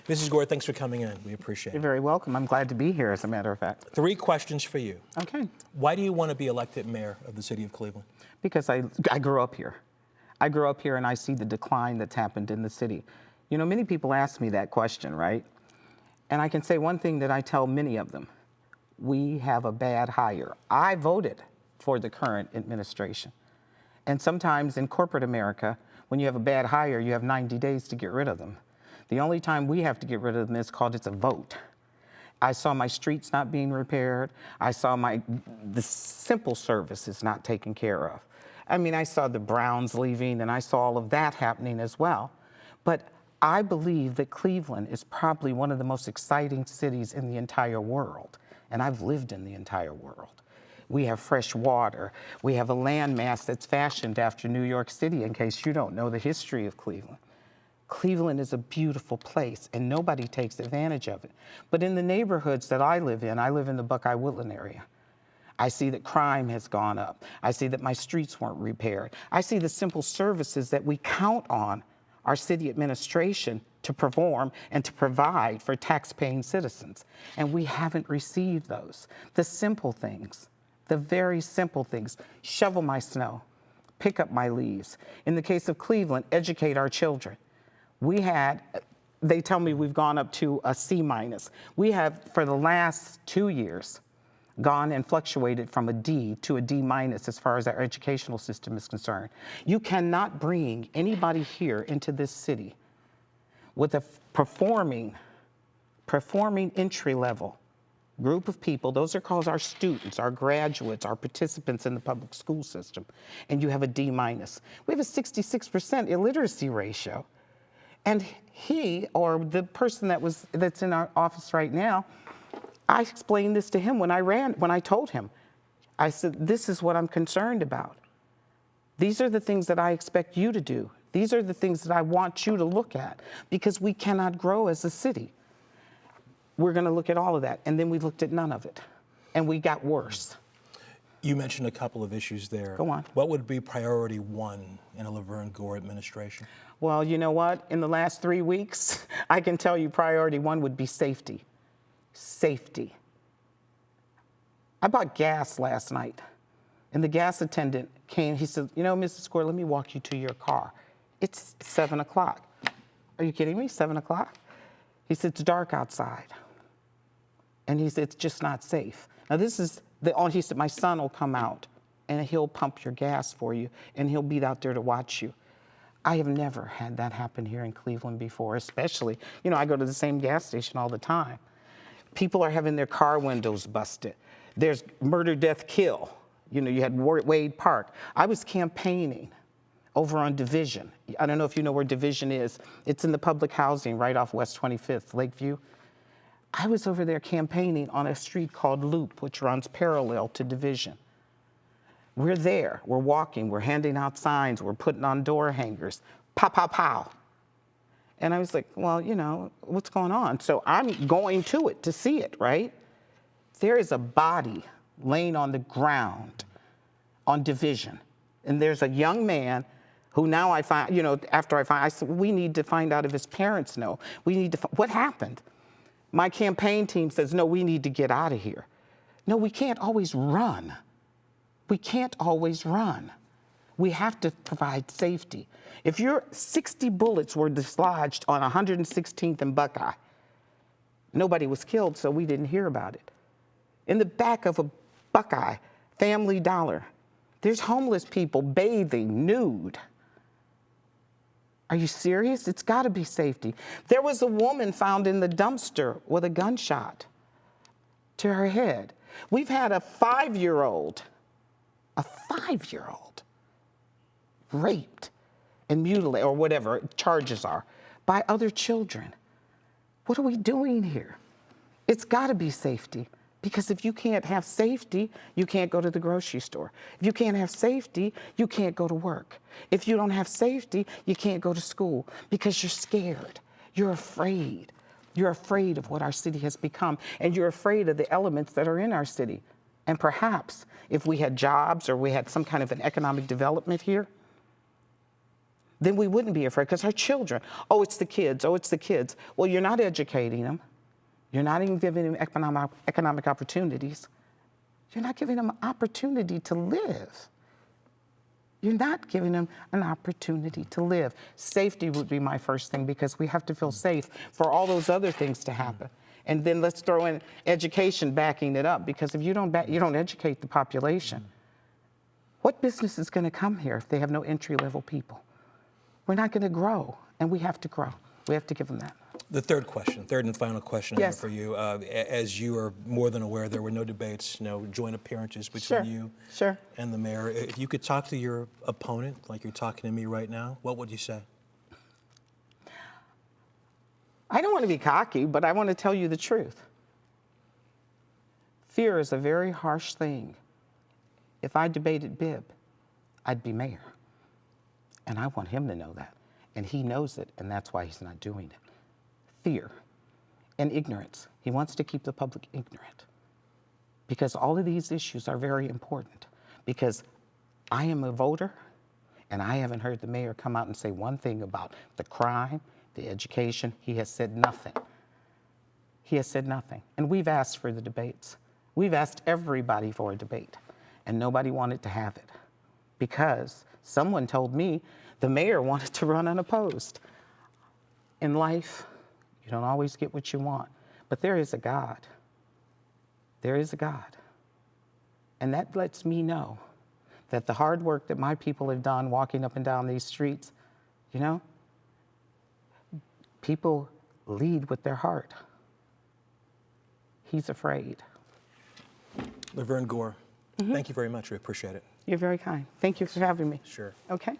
Mrs. Gore, thanks for coming in. We appreciate it. You're very welcome. I'm glad to be here, as a matter of fact. 3 questions for you. Okay. Why do you want to be elected mayor of the city of Cleveland? Because I grew up here. I grew up here and I see the decline that's happened in the city. You know, many people ask me that question, right? And I can say one thing that I tell many of them. We have a bad hire. I voted for the current administration. And sometimes in corporate America, when you have a bad hire, you have 90 days to get rid of them. The only time we have to get rid of them is called it's a vote. I saw my streets not being repaired. I saw the simple services not taken care of. I mean, I saw the Browns leaving and I saw all of that happening as well. But I believe that Cleveland is probably one of the most exciting cities in the entire world. And I've lived in the entire world. We have fresh water. We have a landmass that's fashioned after New York City, in case you don't know the history of Cleveland. Cleveland is a beautiful place, and nobody takes advantage of it. But in the neighborhoods that I live in the Buckeye-Woodland area. I see that crime has gone up. I see that my streets weren't repaired. I see the simple services that we count on our city administration to perform and to provide for tax-paying citizens. And we haven't received those. The simple things, the very simple things, shovel my snow, pick up my leaves. In the case of Cleveland, educate our children. They tell me we've gone up to a C-. We have, for the last 2 years, gone and fluctuated from a D to a D- as far as our educational system is concerned. You cannot bring anybody here into this city with a performing entry-level group of people. Those are called our students, our graduates, our participants in the public school system, and you have a D-. We have a 66% illiteracy ratio. And he, or the person that's in our office right now, I explained this to him when I told him. I said, this is what I'm concerned about. These are the things that I expect you to do. These are the things that I want you to look at, because we cannot grow as a city. We're going to look at all of that. And then we looked at none of it. And we got worse. You mentioned a couple of issues there. Go on. What would be priority 1 in a Laverne Gore administration? Well, you know what? In the last 3 weeks, I can tell you priority 1 would be safety. Safety. I bought gas last night, and the gas attendant came. He said, you know, Mrs. Gore, let me walk you to your car. It's 7 o'clock. Are you kidding me? 7 o'clock? He said, it's dark outside. And he said, it's just not safe. Now, this is he said, my son will come out, and he'll pump your gas for you, and he'll be out there to watch you. I have never had that happen here in Cleveland before, especially, you know, I go to the same gas station all the time. People are having their car windows busted. There's murder, death, kill. You know, you had Wade Park. I was campaigning over on Division. I don't know if you know where Division is. It's in the public housing right off West 25th, Lakeview. I was over there campaigning on a street called Loop, which runs parallel to Division. We're there, we're walking, we're handing out signs, we're putting on door hangers, pow, pow, pow. And I was like, well, you know, what's going on? So I'm going to it to see it, right? There is a body laying on the ground on Division. And there's a young man who now I find, you know, I said, we need to find out if his parents know. We need to, what happened? My campaign team says, no, we need to get out of here. No, we can't always run. We can't always run. We have to provide safety. If your 60 bullets were dislodged on 116th and Buckeye, nobody was killed, so we didn't hear about it. In the back of a Buckeye, Family Dollar, there's homeless people bathing nude. Are you serious? It's got to be safety. There was a woman found in the dumpster with a gunshot to her head. We've had a 5-year-old raped and mutilated, or whatever charges are, by other children. What are we doing here? It's got to be safety. Because if you can't have safety, you can't go to the grocery store. If you can't have safety, you can't go to work. If you don't have safety, you can't go to school because you're scared. You're afraid. You're afraid of what our city has become, and you're afraid of the elements that are in our city. And perhaps if we had jobs or we had some kind of an economic development here, then we wouldn't be afraid, because our children, oh, it's the kids, oh, it's the kids. Well, you're not educating them. You're not even giving them economic opportunities. You're not giving them an opportunity to live. You're not giving them an opportunity to live. Safety would be my first thing, because we have to feel safe for all those other things to happen. And then let's throw in education backing it up, because if you don't educate the population, what business is going to come here if they have no entry-level people? We're not going to grow, and we have to grow. We have to give them that. The third and final question I have Yes. for you. As you are more than aware, there were no debates, no joint appearances between you and the mayor. If you could talk to your opponent like you're talking to me right now, what would you say? I don't want to be cocky, but I want to tell you the truth. Fear is a very harsh thing. If I debated Bibb, I'd be mayor. And I want him to know that. And he knows it, and that's why he's not doing it. Fear and ignorance. He wants to keep the public ignorant, because all of these issues are very important. Because I am a voter, and I haven't heard the mayor come out and say one thing about the crime, the education. He has said nothing. He has said nothing. And we've asked for the debates. We've asked everybody for a debate, and nobody wanted to have it, because someone told me the mayor wanted to run unopposed. In life, you don't always get what you want, but there is a God. There is a God. And that lets me know that the hard work that my people have done walking up and down these streets, you know, people lead with their heart. He's afraid. Laverne Gore, thank you very much. We appreciate it. You're very kind. Thank you for having me. Sure. Okay.